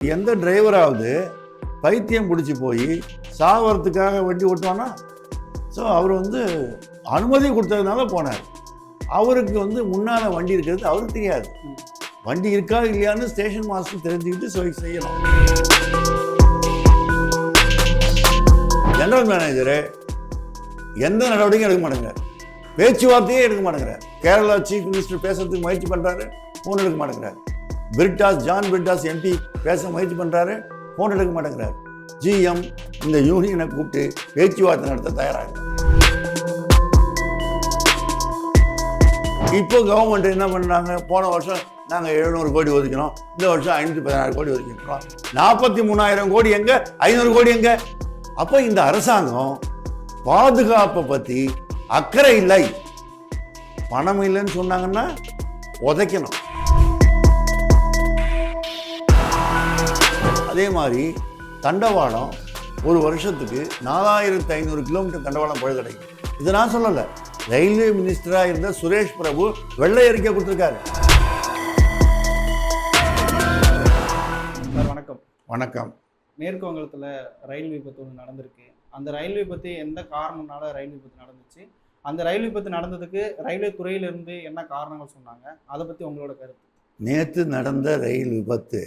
எந்த டிரைவராவது பைத்தியம் பிடிச்சி போய் சாவறதுக்காக வண்டி ஓட்டுவானா? ஸோ அவர் அனுமதி கொடுத்ததுனால போனார். அவருக்கு முன்னால் வண்டி இருக்கிறது அவருக்கு தெரியாது. வண்டி இருக்கா இல்லையான்னு ஸ்டேஷன் மாஸ்டர் தெரிஞ்சுக்கிட்டு செய்யணும். ஜெனரல் மேனேஜரு எந்த நடவடிக்கையும் எடுக்க மாட்டேங்கிறார், பேச்சுவார்த்தையே எடுக்க மாட்டேங்கிறார். கேரளா சீஃப் மினிஸ்டர் பேசுறதுக்கு முயற்சி பண்ணுறாரு, ஃபோன் எடுக்க மாட்டேங்கிறார். ஜான் பிரிட்டாஸ் எம்பி பேச முயற்சி பண்ணுறாரு, ஃபோன் எடுக்க மாட்டேங்கிறார். ஜிஎம் இந்த யூனியனை கூப்பிட்டு பேச்சுவார்த்தை நடத்த தயாராக. இப்போ கவர்மெண்ட் என்ன பண்ணாங்க? போன வருஷம் நாங்கள் 700 கோடி ஒதுக்கினோம், இந்த வருஷம் 516 கோடி ஒதுக்கிட்டோம். 43,000 கோடி எங்க, 500 கோடி எங்க? அப்போ இந்த அரசாங்கம் பாதுகாப்பை பற்றி அக்கறை இல்லை. பணம் இல்லைன்னு சொன்னாங்கன்னா உதைக்கணும். அதே மாதிரி தண்டவாளம் ஒரு வருஷத்துக்கு 4,500 கிலோமீட்டர் தண்டவாளம் பழுதடைக்கும். இதை நான் சொல்லலை, ரயில்வே மினிஸ்டராக இருந்த சுரேஷ் பிரபு வெள்ளை அறிக்கை கொடுத்துருக்காரு. வணக்கம். வணக்கம். மேற்கு வங்கத்தில் ரயில் விபத்து ஒன்று நடந்திருக்கு. அந்த ரயில் விபத்து எந்த காரணம்னால ரயில் விபத்து நடந்துச்சு, அந்த ரயில் விபத்து நடந்ததுக்கு ரயில்வே துறையிலிருந்து என்ன காரணங்கள் சொன்னாங்க, அதை பற்றி உங்களோட கருத்து? நேற்று நடந்த ரயில் விபத்து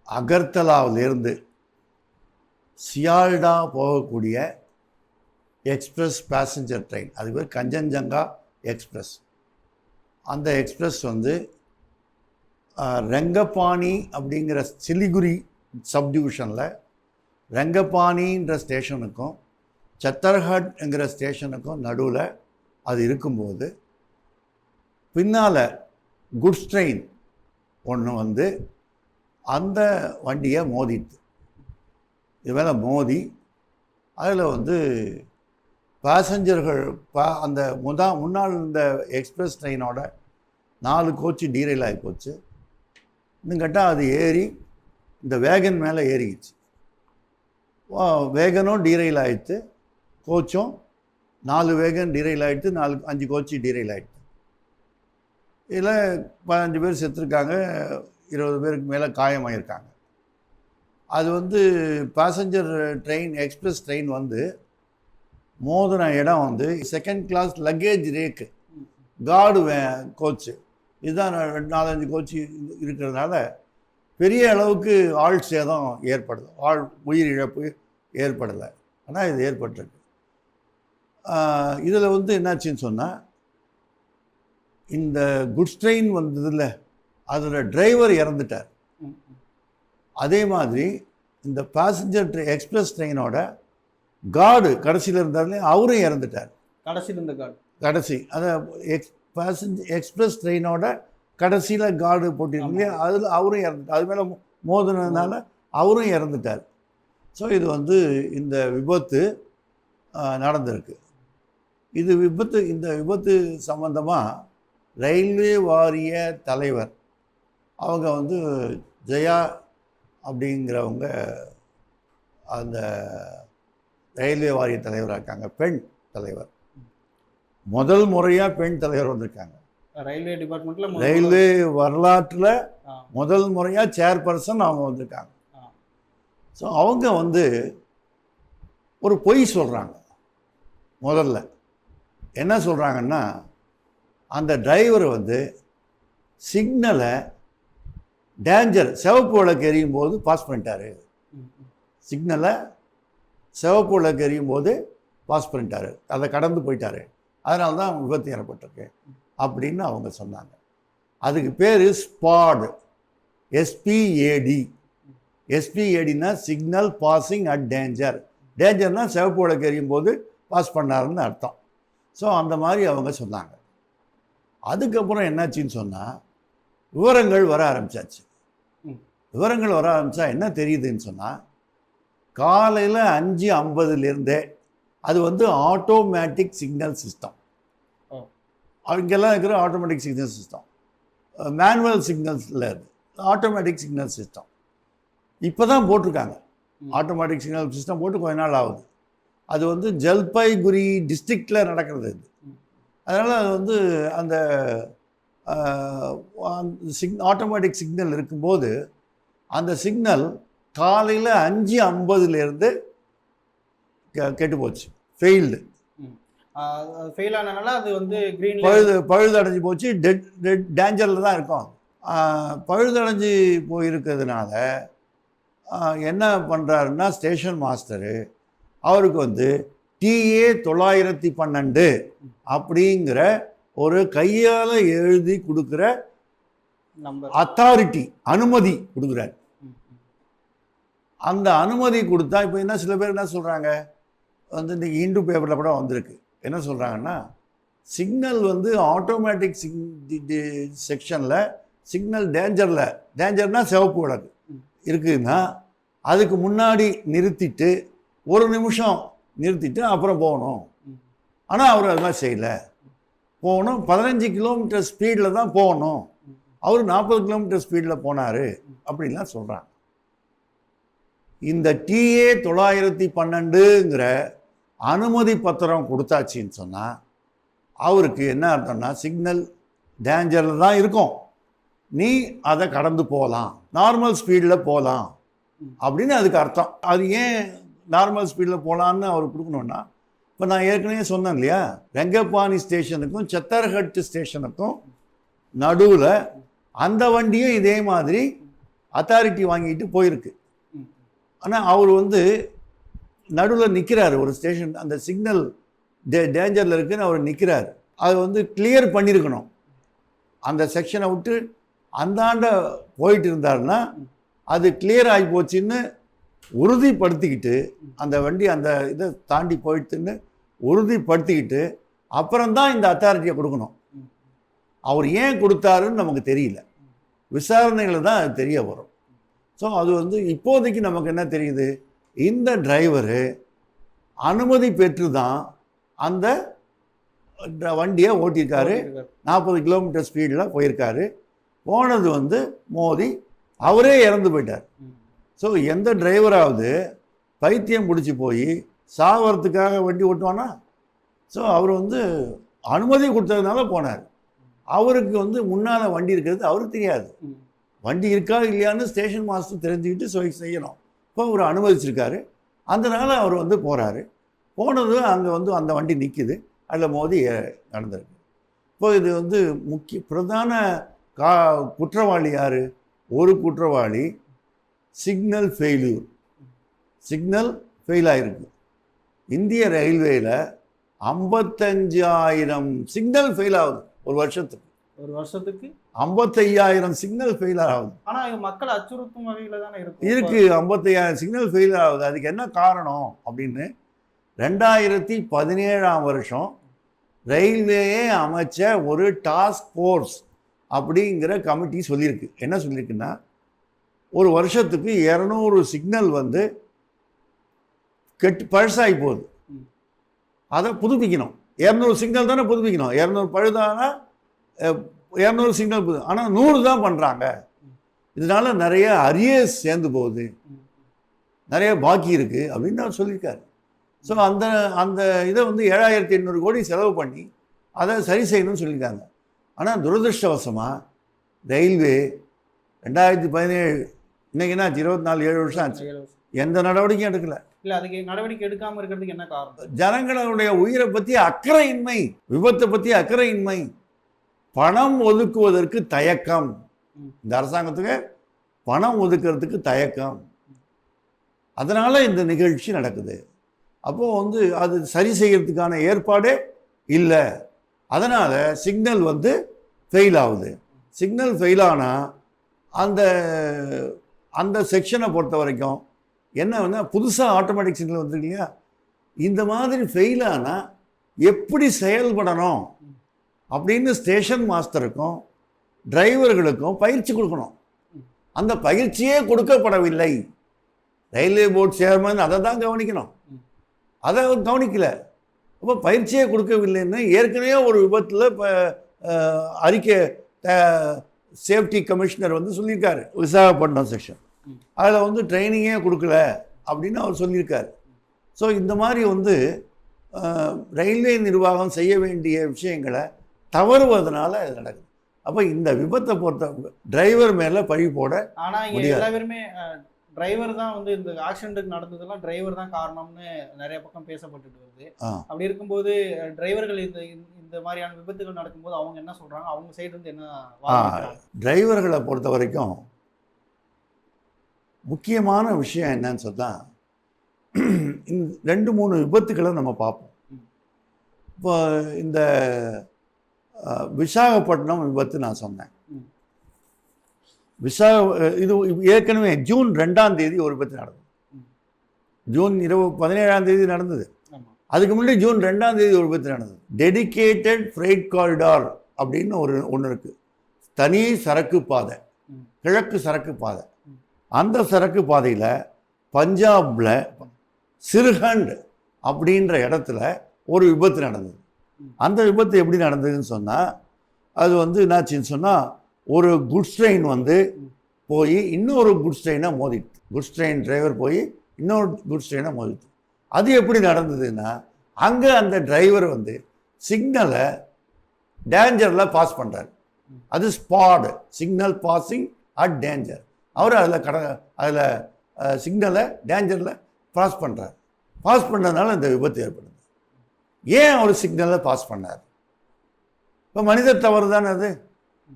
அகர்தலாவிலிருந்து சியால்டா போகக்கூடிய எக்ஸ்பிரஸ் பேசஞ்சர் ட்ரெயின், அது பேர் கஞ்சன்ஜங்கா எக்ஸ்பிரஸ். அந்த எக்ஸ்பிரஸ் ரெங்கபாணி அப்படிங்கிற சிலிகுரி சப்டிவிஷனில் ரெங்கபாணின்ற ஸ்டேஷனுக்கும் சத்தர்ஹட்ங்கிற ஸ்டேஷனுக்கும் நடுவில் அது இருக்கும்போது பின்னால் குட்ஸ் ட்ரெயின் ஒன்று அந்த வண்டியை மோதிட்டு, இது மேலே மோதி அதில் பேசஞ்சர்கள் அந்த முன்னால் இந்த எக்ஸ்பிரஸ் ட்ரெயினோட 4 கோச்சு டீரெயில் ஆகி போச்சு. இன்னும் கேட்டால் அது ஏறி இந்த வேகன் மேலே ஏறிக்கிச்சு. வேகனும் டீரெயில் ஆகிடுச்சு, கோச்சும் 4 வேகன் டீரெயில் ஆகிடுச்சு, 5 கோச்சு டீரெயில் ஆகிடுச்சு. இதில் 15 பேர் செத்துருக்காங்க, 20 பேருக்கு மேலே காயமாயிருக்காங்க. அது பேசஞ்சர் ட்ரெயின் எக்ஸ்பிரஸ் ட்ரெயின் மோதின இடம் second class luggage rake guard coach, இதுதான் 4-5 கோச்சு இருக்கிறதுனால பெரிய அளவுக்கு ஆள் சேதம் ஏற்படலை, ஆள் உயிர் இழப்பு ஏற்படலை. ஆனால் இது ஏற்பட்டிருக்கு. இதில் என்னாச்சுன்னு சொன்னால், இந்த குட்ஸ் ட்ரெயின் வந்ததில்ல, அதில் டிரைவர் இறந்துட்டார். அதே மாதிரி இந்த பேசஞ்சர் எக்ஸ்பிரஸ் ட்ரெயினோட கார்டு கடைசியில் இருந்தாலே அவரும் இறந்துட்டார். கடைசியில் இருந்த கார்டு, கடைசி அதை எக்ஸ்பிரஸ் ட்ரெயினோட கடைசியில் கார்டு போட்டிருக்கீங்க, அதில் அவரும் இறந்துட்டார். அது மேலே மோதினதுனால அவரும் இறந்துட்டார். ஸோ இது இந்த விபத்து நடந்திருக்கு. இந்த விபத்து சம்பந்தமாக ரயில்வே வாரிய தலைவர் அவங்க ஜெயா அப்படிங்கிறவங்க அந்த ரயில்வே வாரிய தலைவராக இருக்காங்க, பெண் தலைவர். முதல் முறையாக பெண் தலைவர் வந்திருக்காங்க ரயில்வே டிபார்ட்மெண்ட்டில், ரயில்வே வரலாற்றில் முதல் முறையாக சேர்பர்சன் அவங்க வந்திருக்காங்க. ஸோ அவங்க ஒரு பொய் சொல்கிறாங்க. முதல்ல என்ன சொல்கிறாங்கன்னா, அந்த டிரைவர் சிக்னலை டேஞ்சர் சிவப்பு விளக்கு எரியும் போது பாஸ் பண்ணிட்டாரு, சிக்னலை சிவப்பு விளக்கு எரியும் போது பாஸ் பண்ணிட்டாரு, அதை கடந்து போயிட்டாரு, அதனால தான் விபத்து ஏற்பட்டிருக்கு அப்படின்னு அவங்க சொன்னாங்க. அதுக்கு பேர் ஸ்பாட், எஸ்பிஏடி. எஸ்பிஏடினா சிக்னல் பாசிங் அட் டேஞ்சர். டேஞ்சர்னால் சிவப்பு விளக்கு எரியும் போது பாஸ் பண்ணாருன்னு அர்த்தம். ஸோ அந்த மாதிரி அவங்க சொன்னாங்க. அதுக்கப்புறம் என்னாச்சின்னு சொன்னால், விவரங்கள் வர ஆரம்பித்தாச்சு. விவரங்கள் வர ஆரம்பித்தா என்ன தெரியுதுன்னு சொன்னால், காலையில் 5:50 அது ஆட்டோமேட்டிக் சிக்னல் சிஸ்டம். அங்கெல்லாம் இருக்கிற ஆட்டோமேட்டிக் சிக்னல் சிஸ்டம், மேனுவல் சிக்னல்ஸில் இருக்குது ஆட்டோமேட்டிக் சிக்னல் சிஸ்டம். இப்போ தான் போட்டிருக்காங்க ஆட்டோமேட்டிக் சிக்னல் சிஸ்டம், போட்டு கொஞ்ச நாள் ஆகுது. அது ஜல்பைகுரி டிஸ்ட்ரிக்டில் நடக்கிறது இது. அதனால் அது அந்த ஆட்டோமேட்டிக் சிக்னல் இருக்கும்போது அந்த சிக்னல் காலையில் 5:50 கெட்டு போச்சு, ஃபெயில்டு. ஃபெயில் ஆனனால அது வந்து கிரீன் பழுதடைஞ்சு போச்சு, டேஞ்சரில் தான் இருக்கும். பழுதடைஞ்சு போயிருக்கிறதுனால என்ன பண்ணுறாருன்னா ஸ்டேஷன் மாஸ்டரு அவருக்கு வந்து TA 912 அப்படிங்கிற ஒரு கையால் எழுதி கொடுக்குற நம்பர் அத்தாரிட்டி, அனுமதி கொடுக்குறாரு. அந்த அனுமதி கொடுத்தா இப்போ என்ன சில பேர் என்ன சொல்கிறாங்க, வந்து இன்றைக்கி இந்து பேப்பரில் கூட வந்திருக்கு, என்ன சொல்கிறாங்கன்னா சிக்னல் வந்து ஆட்டோமேட்டிக் செக்ஷனில் சிக்னல் டேஞ்சர்னால் சிவப்பு விளக்கு இருக்குதுன்னா அதுக்கு முன்னாடி நிறுத்திட்டு 1 நிமிஷம் நிறுத்திட்டு அப்புறம் போகணும். ஆனால் அவர் அது மாதிரி செய்யலை. போகணும் 15 கிலோமீட்டர் ஸ்பீடில் தான் போகணும், அவர் 40 கிலோமீட்டர் ஸ்பீடில் போனார் அப்படின்லாம் சொல்கிறாங்க. இந்த TA 912ங்கிற அனுமதி பத்திரம் கொடுத்தாச்சின்னு சொன்னால் அவருக்கு என்ன அர்த்தம்னா சிக்னல் டேஞ்சரில் தான் இருக்கும், நீ அதை கடந்து போகலாம், நார்மல் ஸ்பீடில் போகலாம் அப்படின்னு அதுக்கு அர்த்தம். அது ஏன் நார்மல் ஸ்பீடில் போகலான்னு அவர் கொடுக்கணுன்னா, இப்போ நான் ஏற்கனவே சொன்னேன் இல்லையா, ரெங்கப்பாணி ஸ்டேஷனுக்கும் சத்தர்ஹட் ஸ்டேஷனுக்கும் நடுவில் அந்த வண்டியும் இதே மாதிரி அத்தாரிட்டி வாங்கிட்டு போயிருக்கு. ஆனால் அவர் வந்து நடுவில் நிற்கிறாரு ஒரு ஸ்டேஷன், அந்த சிக்னல் டேஞ்சரில் இருக்குன்னு அவர் நிற்கிறார். அது வந்து கிளியர் பண்ணியிருக்கணும், அந்த செக்ஷனை விட்டு அந்தாண்ட போயிட்டு இருந்தாருன்னா அது கிளியர் ஆகி போச்சுன்னு உறுதிப்படுத்திக்கிட்டு அந்த வண்டி அந்த இதை தாண்டி போயிட்டுன்னு உறுதிப்படுத்திக்கிட்டு அப்புறம்தான் இந்த அத்தாரிட்டியை கொடுக்கணும். அவர் ஏன் கொடுத்தாருன்னு நமக்கு தெரியல, விசாரணைகள் தான் அது தெரிய வரும். ஸோ அது வந்து இப்போதைக்கு நமக்கு என்ன தெரியுது, இந்த டிரைவரு அனுமதி பெற்று தான் அந்த வண்டியை ஓட்டியிருக்காரு, 40 கிலோமீட்டர் ஸ்பீடில் போயிருக்காரு. போனது வந்து மோதி அவரே இறந்து போயிட்டார். ஸோ எந்த டிரைவராவது பைத்தியம் பிடிச்சி போய் சாவறதுக்காக வண்டி ஓட்டுவானா? ஸோ அவர் வந்து அனுமதி கொடுத்ததுனால போனார். அவருக்கு வந்து முன்னால் வண்டி இருக்கிறது அவருக்கு தெரியாது, வண்டி இருக்கா இல்லையான்னு ஸ்டேஷன் மாஸ்டர் தெரிஞ்சுக்கிட்டு செய்யணும். இப்போ அவர் அனுமதிச்சிருக்காரு, அதனால் அவர் வந்து போகிறாரு. போனது அங்கே வந்து அந்த வண்டி நிற்கிது, அதில் மோதி நடந்திருக்கு. இப்போ இது வந்து பிரதான குற்றவாளி யார்? ஒரு குற்றவாளி சிக்னல் ஃபெயில்யூர், சிக்னல் ஃபெயில் ஆகிருக்கு. இந்திய ரயில்வேயில் 55,000 சிக்னல் ஃபெயில் ஆகுது ஒரு வருஷத்துக்கு. 55,000 சிக்னல் ஃபெயில் ஆகுது. ஆனால் மக்கள் அச்சுறுத்தும் வகையில் தானே இருக்கு. 55,000 சிக்னல் ஃபெயில் ஆகுது. அதுக்கு என்ன காரணம் அப்படின்னு 2017ஆம் வருஷம் ரயில்வேயே அமைச்ச ஒரு டாஸ்க் ஃபோர்ஸ் அப்படிங்கிற கமிட்டி சொல்லியிருக்கு. என்ன சொல்லியிருக்குன்னா, ஒரு வருஷத்துக்கு 200 சிக்னல் வந்து பழசாகி போகுது, அதை புதுப்பிக்கணும். 200 சிக்னல் தானே புதுப்பிக்கணும், 200 பழுதானா 200 சிக்னல் புது, ஆனால் 100 தான் பண்ணுறாங்க. இதனால நிறைய அரியர்ஸ் சேர்ந்து போகுது, நிறைய பாக்கி இருக்குது அப்படின்னு அவர் சொல்லியிருக்காரு. ஸோ அந்த அந்த இதை வந்து 7,800 கோடி செலவு பண்ணி அதை சரி செய்யணும்னு சொல்லியிருக்காங்க. ஆனால் துரதிருஷ்டவசமாக ரயில்வே 2017 இன்னைக்கு என்ன 24-7 வருஷம் ஆச்சு, எந்த நடவடிக்கையும் எடுக்கலை. இல்லை, அதுக்கு நடவடிக்கை எடுக்காமல் இருக்கிறதுக்கு என்ன காரணம்? ஜனங்களுடைய உயிரை பற்றி அக்கறையின்மை, விபத்தை பற்றி அக்கறையின்மை, பணம் ஒதுக்குவதற்கு தயக்கம். இந்த அரசாங்கத்துக்கு பணம் ஒதுக்கிறதுக்கு தயக்கம், அதனால் இந்த நிகழ்ச்சி நடக்குது. அப்போது வந்து அது சரி செய்கிறதுக்கான ஏற்பாடே இல்லை. அதனால் சிக்னல் வந்து ஃபெயில் ஆகுது. சிக்னல் ஃபெயில் ஆனால் அந்த அந்த செக்ஷனை பொறுத்த வரைக்கும் என்ன புதுசாக ஆட்டோமேட்டிக் சிக்னல் வந்துருக்கு இல்லையா, இந்த மாதிரி ஃபெயில் ஆனால் எப்படி செயல்படணும் அப்படின்னு ஸ்டேஷன் மாஸ்டருக்கும் டிரைவர்களுக்கும் பயிற்சி கொடுக்கணும். அந்த பயிற்சியே கொடுக்கப்படவில்லை. ரயில்வே போர்டு சேர்மன் அதை தான் கவனிக்கணும், அதை அவர் கவனிக்கலை. அப்போ பயிற்சியே கொடுக்கவில்லைன்னு ஏற்கனவே ஒரு விபத்தில் இப்போ அறிக்கை சேஃப்டி கமிஷனர் வந்து சொல்லியிருக்காரு, விசாகப்பட்டினம் செக்ஷன், அதில் வந்து ட்ரைனிங்கே கொடுக்கல அப்படின்னு அவர் சொல்லியிருக்காரு. ஸோ இந்த மாதிரி வந்து ரயில்வே நிர்வாகம் செய்ய வேண்டிய விஷயங்களை தவறுவதனால இது நடக்குது. அப்போ இந்த விபத்தை பொறுத்த டிரைவர் மேலே பழி போட ஆனா இங்க முடியாது. எல்லா பேருமே டிரைவர் தான் வந்து இந்த ஆக்சிடென்ட்டுக்கு நடந்ததெல்லாம் டிரைவர் தான் காரணம்னு நிறைய பக்கம் பேசப்பட்டுட்டு வருது. அப்படி இருக்கும்போது டிரைவர்கள் இந்த இந்த மாதிரியான விபத்துகள் நடக்கும்போது அவங்க என்ன சொல்றாங்க, அவங்க சைடு இருந்து என்ன வாதிக்கிறாங்க? டிரைவர்களை பொறுத்த வரைக்கும் முக்கியமான விஷயம் என்னன்னு சொன்னால், இந்த 2-3 விபத்துக்களை நம்ம பார்ப்போம். இப்போ இந்த விசாகப்பட்டினம் விபத்து நான் சொன்னேன். இது ஏற்கனவே ஜூன் 2ஆம் தேதி ஒரு விபத்து நடந்தது. ஜூன் 17ஆம் தேதி நடந்தது. அதுக்கு முன்னாடி ஜூன் 2ஆம் தேதி ஒரு விபத்து நடந்தது. டெடிகேட்டட் ஃப்ரைட் காரிடார் அப்படின்னு ஒன்று இருக்குது. தனி சரக்கு பாதை, கிழக்கு சரக்கு பாதை. அந்த சரக்கு பாதையில் பஞ்சாபில் சிர்ஹண்ட் அப்படின்ற இடத்துல ஒரு விபத்து நடந்தது. அந்த விபத்து எப்படி நடந்ததுன்னு சொன்னால், அது வந்து என்னாச்சுன்னு சொன்னால், ஒரு குட்ஸ் ட்ரெயின் வந்து போய் இன்னொரு குட்ஸ் ட்ரெயினை மோதிட்டு, குட்ஸ் ட்ரெயின் டிரைவர் போய் இன்னொரு குட்ஸ் ட்ரெயினை மோதிட்டு. அது எப்படி நடந்ததுன்னா, அங்கே அந்த டிரைவர் வந்து சிக்னலை டேஞ்சரில் பாஸ் பண்ணுறாரு. அது SPAD signal passing at danger. அவர் அதில் சிக்னலை டேஞ்சரில் பாஸ் பண்ணுறார். பாஸ் பண்ணதுனால இந்த விபத்து ஏற்படுது. ஏன் அவர் சிக்னலை பாஸ் பண்ணார்? இப்போ மனித தவறு தானே அது,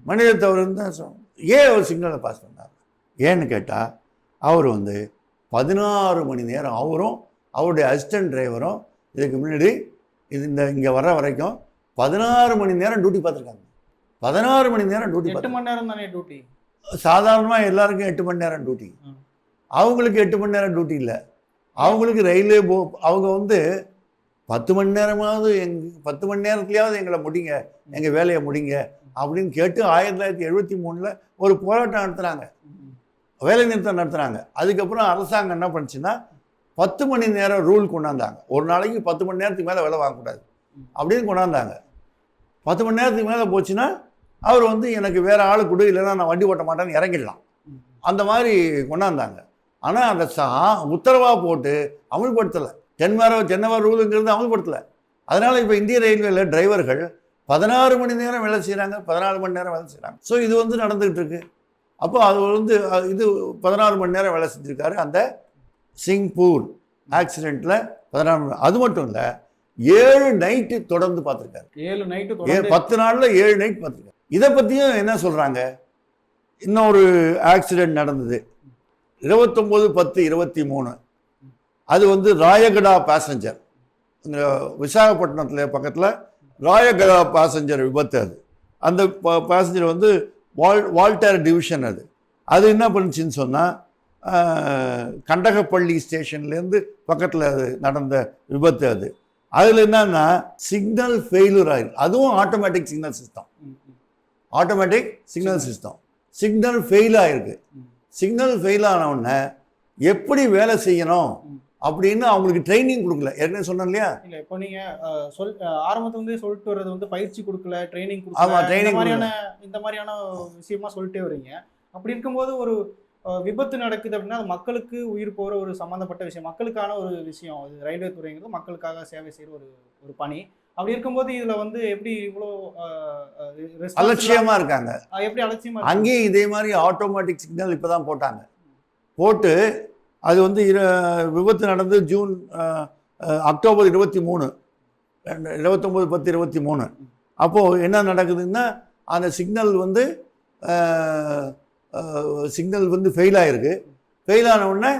மனித தவறுன்னு தான் சொல்லணும். ஏன் அவர் சிக்னலை பாஸ் பண்ணார்? ஏன்னு கேட்டால், அவர் வந்து 16 மணி நேரம் அவரும் அவருடைய அசிஸ்டன்ட் டிரைவரும் இதுக்கு முன்னாடி இங்கே வர்ற வரைக்கும் 16 மணி நேரம் டியூட்டி பார்த்துருக்காங்க. 16 மணி நேரம் டியூட்டி. 8 மணி நேரம் தானே டியூட்டி. சாதாரணமாக எல்லாருக்கும் 8 மணி நேரம் டியூட்டி. அவங்களுக்கு 8 மணி நேரம் டியூட்டி இல்லை. அவங்களுக்கு ரயில்வே அவங்க வந்து 10 மணி நேரமாவது 10 மணி நேரத்துலையாவது எங்களை முடிங்க, எங்கள் வேலையை முடிங்க அப்படின்னு கேட்டு 1973 ஒரு போராட்டம் நடத்துகிறாங்க, வேலை நிறுத்தம் நடத்துகிறாங்க. அதுக்கப்புறம் அரசாங்கம் என்ன பண்ணுச்சுன்னா 10 மணி நேரம் ரூல் கொண்டாந்தாங்க. ஒரு நாளைக்கு 10 மணி நேரத்துக்கு மேலே வேலை வாங்கக்கூடாது அப்படின்னு கொண்டாந்தாங்க. 10 மணி நேரத்துக்கு மேலே போச்சுன்னா அவர் வந்து எனக்கு வேறு ஆள் கொடு, இல்லைன்னா நான் வண்டி ஓட்ட மாட்டேன்னு இறங்கிடலாம். அந்த மாதிரி கொண்டாந்தாங்க. ஆனால் அந்த உத்தரவாக போட்டு அமல்படுத்தலை. 10 hour ரூலுங்கிறது அமல்படுத்தலை. அதனால் இப்போ இந்திய ரயில்வேல டிரைவர்கள் 16 மணி நேரம் வேலை செய்கிறாங்க, 14 மணி நேரம் வேலை செய்கிறாங்க. ஸோ இது வந்து நடந்துகிட்டு இருக்கு. அப்போ அது வந்து இது 14 மணி நேரம் வேலை செஞ்சுருக்காரு அந்த சிங்பூர் ஆக்சிடெண்ட்டில் 14 மணி. அது மட்டும் இல்லை, 7 நைட்டு தொடர்ந்து பார்த்துருக்காரு. 7 நைட்டு 10 நாளில் 7 நைட் பார்த்துருக்காரு. இதை பற்றியும் என்ன சொல்கிறாங்க, இன்னொரு ஆக்சிடெண்ட் நடந்தது 29/10/23. அது வந்து ராயகடா பேசஞ்சர், இந்த விசாகப்பட்டினத்தில் பக்கத்தில் ராயகடா பேசஞ்சர் விபத்து. அந்த பேசஞ்சர் வந்து வால்டர் டிவிஷன். அது என்ன பண்ணுச்சுன்னு சொன்னால், கண்டகப்பள்ளி ஸ்டேஷன்லேருந்து பக்கத்தில் அது நடந்த விபத்து. அதில் என்னன்னா சிக்னல் ஃபெயிலியர் ஆகிருக்கு. அதுவும் automatic signal system, automatic signal system. Signal fail ஆகிருக்கு. சிக்னல் ஃபெயில் ஆனவுடனே எப்படி வேலை செய்யணும் அப்படின்னு அவங்களுக்கு ட்ரைனிங் கொடுக்கல. ஏற்கனவே சொன்னேன் இல்லையா? இல்லை, இப்போ நீங்கள் ஆரம்பத்துலேருந்தே சொல்லிட்டு வர்றது வந்து பயிற்சி கொடுக்கல, ட்ரைனிங் கொடுக்கல, இந்த மாதிரியான விஷயமா சொல்லிட்டே வரீங்க. அப்படி இருக்கும்போது ஒரு விபத்து நடக்குது அப்படின்னா அது மக்களுக்கு உயிர் போகிற ஒரு சம்மந்தப்பட்ட விஷயம், மக்களுக்கான ஒரு விஷயம். அது ரயில்வே துறைங்கிறது மக்களுக்காக சேவை செய்கிற ஒரு பணி. அப்படி இருக்கும்போது இதில் வந்து எப்படி இவ்வளோ அலட்சியமாக இருக்காங்க? எப்படி அலட்சியமாக? அங்கேயும் இதே மாதிரி ஆட்டோமேட்டிக் சிக்னல் இப்போ தான் போட்டாங்க. போட்டு அது வந்து விபத்து நடந்து அக்டோபர் 23, 29/10/23. அப்போது என்ன நடக்குதுன்னா, அந்த சிக்னல் வந்து ஃபெயில் ஆகிருக்கு. ஃபெயில் ஆன உடனே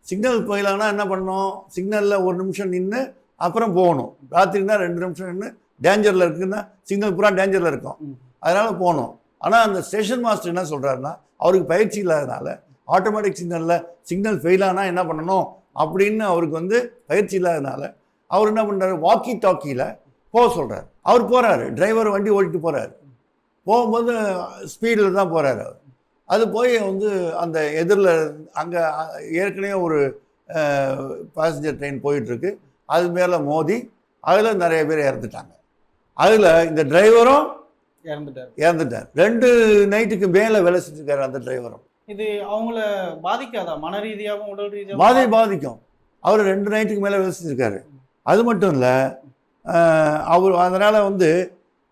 சிக்னல் ஃபெயில் ஆனால் என்ன பண்ணணும், சிக்னலில் 1 நிமிஷம் நின்று அப்புறம் போகணும். ராத்திரினா 2 நிமிஷம் நின்று, டேஞ்சரில் இருக்குன்னா சிக்னல் பூரா டேஞ்சரில் இருக்கும், அதனால் போகணும். ஆனால் அந்த ஸ்டேஷன் மாஸ்டர் என்ன சொல்கிறாருன்னா, அவருக்கு பயிற்சி இல்லாதனால ஆட்டோமேட்டிக் சிக்னல் ஃபெயில் ஆனால் என்ன பண்ணணும் அப்படின்னு அவருக்கு வந்து பயிற்சி இல்லாதனால அவர் என்ன பண்ணுறாரு, வாக்கி டாக்கியில் போக சொல்கிறார். அவர் போகிறாரு, டிரைவர் வண்டி ஓட்டிட்டு போகிறாரு. போகும்போது ஸ்பீடில் தான் போகிறாரு அவர். அது போய் வந்து அந்த எதிரில் அங்கே ஏற்கனவே ஒரு பேசஞ்சர் ட்ரெயின் போயிட்டுருக்கு, அது மேலே மோதி அதில் நிறைய பேர் இறந்துட்டாங்க. அதில் இந்த டிரைவரும் இறந்துட்டார். 2 நைட்டுக்கு மேலே வேலை செஞ்சுருக்காரு அந்த டிரைவரும். இது அவங்கள பாதிக்காதா? மன ரீதியாகவும் உடல் ரீதியாகவும் பாதிக்கும். அவர் 2 நைட்டுக்கு மேலே வேலை செஞ்சுருக்காரு. அது மட்டும் இல்லை, அவர் அதனால் வந்து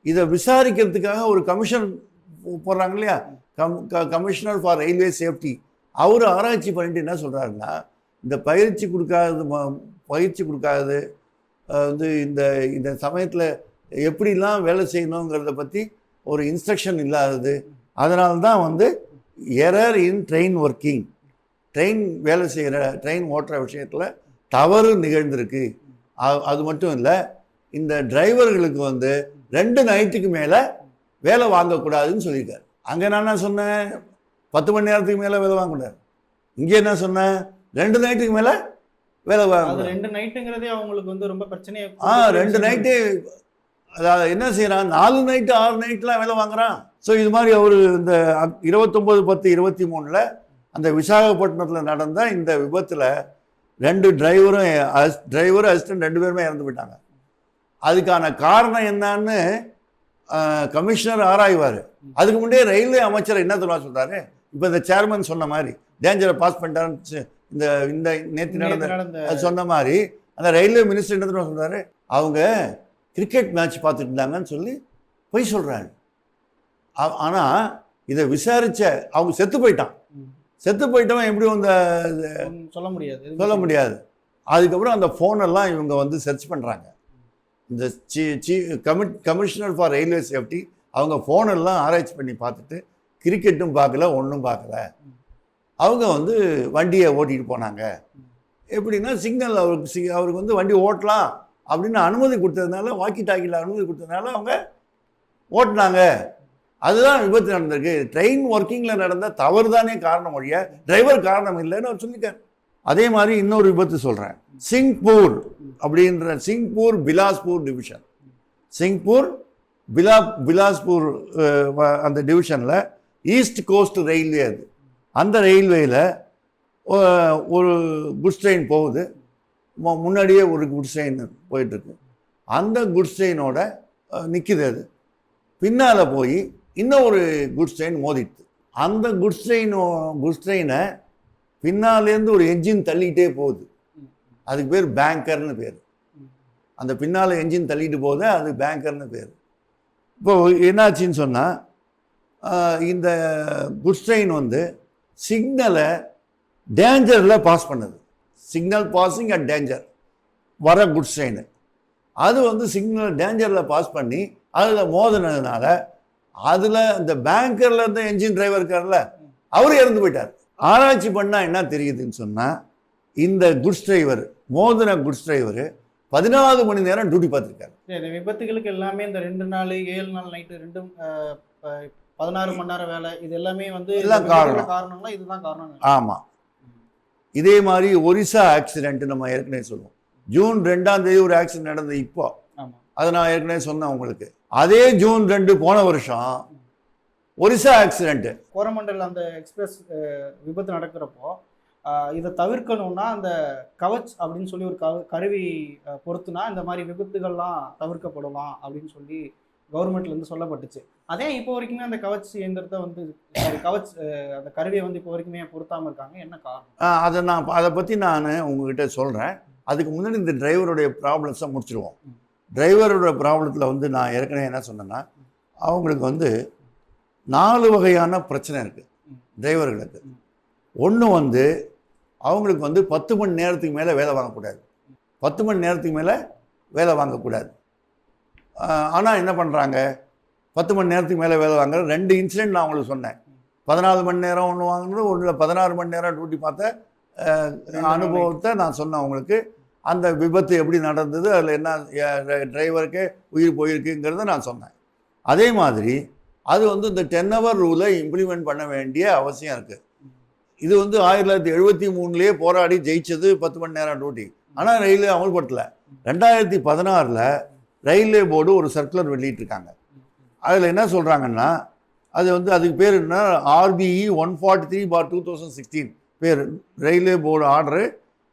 இதை விசாரிக்கிறதுக்காக ஒரு கமிஷன் போடுறாங்க இல்லையா, கமிஷனர் ஃபார் ரயில்வே சேஃப்டி, அவர் ஆராய்ச்சி பண்ணிட்டு என்ன சொல்கிறாருன்னா, இந்த பயிற்சி கொடுக்காதது வந்து இந்த இந்த சமயத்தில் எப்படிலாம் வேலை செய்யணுங்கிறத பற்றி ஒரு இன்ஸ்ட்ரக்ஷன் இல்லாதது, அதனால தான் வந்து எரர் இன் ட்ரெயின் ஒர்க்கிங், ட்ரெயின் வேலை செய்கிற ட்ரெயின் ஓட்டுற விஷயத்தில் தவறு நிகழ்ந்திருக்கு. அது மட்டும் இல்லை, இந்த டிரைவர்களுக்கு வந்து 2 நைட்டுக்கு மேலே வேலை வாங்கக்கூடாதுன்னு சொல்லியிருக்காரு. அங்கே நான் என்ன சொன்னேன், 10 மணி நேரத்துக்கு மேலே வேலை வாங்கக்கூடாது. இங்கே என்ன சொன்னேன், 2 நைட்டுக்கு மேலே வேலை வாங்க. 2 நைட்டுங்கிறதே அவங்களுக்கு வந்து ரொம்ப பிரச்சனையை 2 நைட்டு, அதாவது என்ன செய்கிறான், 4 நைட்டு 6 நைட்லாம் வேலை வாங்குறான். ஸோ இது மாதிரி அவர் இந்த 29/10/23 அந்த விசாகப்பட்டினத்தில் நடந்த இந்த விபத்தில் 2 டிரைவரும் அசிஸ்டன்ட் 2 பேருமே இறந்து போயிட்டாங்க. அதுக்கான காரணம் என்னன்னு கமிஷனர் ஆராய்வார். அதுக்கு முன்னே ரயில்வே அமைச்சர் என்ன சொல்கிறாரு, இப்போ இந்த சேர்மன் சொன்ன மாதிரி டேஞ்சரை பாஸ் பண்ணிட்டாருன்னு இந்த இந்த நேற்று நடந்த அது சொன்ன மாதிரி அந்த ரயில்வே மினிஸ்டர் என்ன சொல்கிறாரு, அவங்க கிரிக்கெட் மேட்ச் பார்த்துட்டு இருந்தாங்கன்னு சொல்லி போய் சொல்கிறாரு. ஆனால் இதை விசாரித்த அவங்க செத்து போயிட்டவன் எப்படி வந்து சொல்ல முடியாது. அதுக்கப்புறம் அந்த ஃபோனெல்லாம் இவங்க வந்து சர்ச் பண்ணுறாங்க. இந்த கமிஷனர் ஃபார் ரயில்வே சேஃப்டி அவங்க ஃபோனெல்லாம் ஆராய்ச்சி பண்ணி பார்த்துட்டு கிரிக்கெட்டும் பார்க்கல, ஒன்றும் பார்க்கல. அவங்க வந்து வண்டியை ஓட்டிகிட்டு போனாங்க. எப்படின்னா சிக்னல் அவருக்கு வந்து வண்டி ஓட்டலாம் அப்படின்னு அனுமதி கொடுத்ததுனால, வாக்கி டாக்கியில் அனுமதி கொடுத்ததுனால அவங்க ஓட்டினாங்க. அதுதான் விபத்து நடந்திருக்கு. ட்ரெயின் ஒர்க்கிங்கில் நடந்த தவறு தானே காரணம் ஒழிய டிரைவர் காரணம் இல்லைன்னு அவர் சொல்லிட்டார். அதே மாதிரி இன்னொரு விபத்து சொல்கிறேன். சிங்பூர் அப்படின்ற சிங்பூர் பிலாஸ்பூர் டிவிஷன், சிங்பூர் பிலாஸ்பூர் அந்த டிவிஷனில் ஈஸ்ட் கோஸ்ட் ரயில்வே, அது அந்த ரயில்வேயில் ஒரு குட்ஸ் ட்ரெயின் போகுது. முன்னாடியே ஒரு குட்ஸ் ட்ரெயின் போயிட்டுருக்கு. அந்த குட்ஸ் ட்ரெயினோட நிற்கிது. அது பின்னால் போய் இன்னொரு குட்ஸ் ட்ரெயின் மோதிடுது. அந்த குட்ஸ் ட்ரெயினை பின்னாலேருந்து ஒரு என்ஜின் தள்ளிகிட்டே போகுது. அதுக்கு பேர் பேங்கர்னு பேர். அந்த பின்னால் என்ஜின் தள்ளிட்டு போகுது, அது பேங்கர்னு பேர். இப்போது என்னாச்சின்னு சொன்னால், இந்த குட்ஸ் ட்ரெயின் வந்து சிக்னலை டேஞ்சரில் பாஸ் பண்ணுது. சிக்னல் பாசிங் அட் டேஞ்சர் வர குட்ஸ் ட்ரெயின் அது வந்து சிக்னல் டேஞ்சரில் பாஸ் பண்ணி அதில் மோதினதுனால அதில் இந்த பேங்கரில் இருந்த என்ஜின் டிரைவர் இருக்கார்ல, அவர் இறந்து போயிட்டார். ஆராய்ச்சி பண்ணால் என்ன தெரியுதுன்னு சொன்னால், இந்த குட்ஸ் டிரைவர் மோதின குட்ஸ் டிரைவர் 14 மணி நேரம் டியூட்டி பார்த்துருக்காரு. இந்த விபத்துகளுக்கு எல்லாமே இந்த 2 நாள் 7 நாள் நைட்டு 16 மணி நேரம் வேலை, இது எல்லாமே வந்து காரணம்லாம் இதுதான் காரணம். ஆமாம். இதே மாதிரி ஒரிசா ஆக்சிடென்ட் நம்ம ஏற்கனவே சொல்லுவோம். ஜூன் 2ஆம் தேதி ஒரு ஆக்சிடென்ட் நடந்தது. இப்போ அதை நான் ஏற்கனவே சொன்னேன் உங்களுக்கு. அதே ஜூன் 2 போன வருஷம் ஒரிசா ஆக்சிடென்ட், கோரமண்டல் அந்த எக்ஸ்பிரஸ் விபத்து நடக்கிறப்போ இதை தவிர்க்கணும்னா அந்த கவச் அப்படின்னு சொல்லி ஒரு கருவி பொறுத்துனா இந்த மாதிரி விபத்துகள்லாம் தவிர்க்கப்படலாம் அப்படின்னு சொல்லி கவர்மெண்ட்லேருந்து சொல்லப்பட்டுச்சு. அதே இப்போ வரைக்குமே அந்த கவச் இயந்திரத்தை வந்து கவச் அந்த கருவியை வந்து இப்போ வரைக்குமே பொருத்தாமல் இருக்காங்க, என்ன காரணம்? அதை பற்றி நான் உங்ககிட்ட சொல்கிறேன். அதுக்கு முன்னாடி இந்த டிரைவருடைய ப்ராப்ளம்ஸை முடிச்சிடுவோம். டிரைவரோட ப்ராப்ளத்தில் வந்து நான் ஏற்கனவே என்ன சொன்னேன்னா, அவங்களுக்கு வந்து 4 வகையான பிரச்சனை இருக்குது டிரைவர்களுக்கு. ஒன்று வந்து அவங்களுக்கு வந்து 10 மணி நேரத்துக்கு மேலே வேலை வாங்கக்கூடாது. 10 மணி நேரத்துக்கு மேலே வேலை வாங்கக்கூடாது. ஆனால் என்ன பண்ணுறாங்க, 10 மணி நேரத்துக்கு மேலே வேலை வாங்குற 2 இன்சிடென்ட் நான் உங்களுக்கு சொன்னேன். 14 மணி நேரம் ஒன்று வாங்குறது, ஒன்றில் 16 மணி நேரம் டியூட்டி பார்த்த அனுபவத்தை நான் சொன்னேன் உங்களுக்கு. அந்த விபத்து எப்படி நடந்தது, அதில் என்ன டிரைவருக்கு உயிர் போயிருக்குங்கிறத நான் சொன்னேன். அதே மாதிரி அது வந்து இந்த 10 hour ரூலை இம்ப்ளிமெண்ட் பண்ண வேண்டிய அவசியம் இருக்குது. இது வந்து 1973 போராடி ஜெயிச்சது 10 மணி நேரம் டியூட்டி. ஆனால் ரயில்வே அமல்படுத்தலை. 2016 ரயில்வே போர்டு ஒரு சர்க்குலர் வெளியிட்டிருக்காங்க. அதில் என்ன சொல்கிறாங்கன்னா, அது வந்து அதுக்கு பேர் என்ன, RBE 143/2016 பேர், ரயில்வே போர்டு ஆர்டரு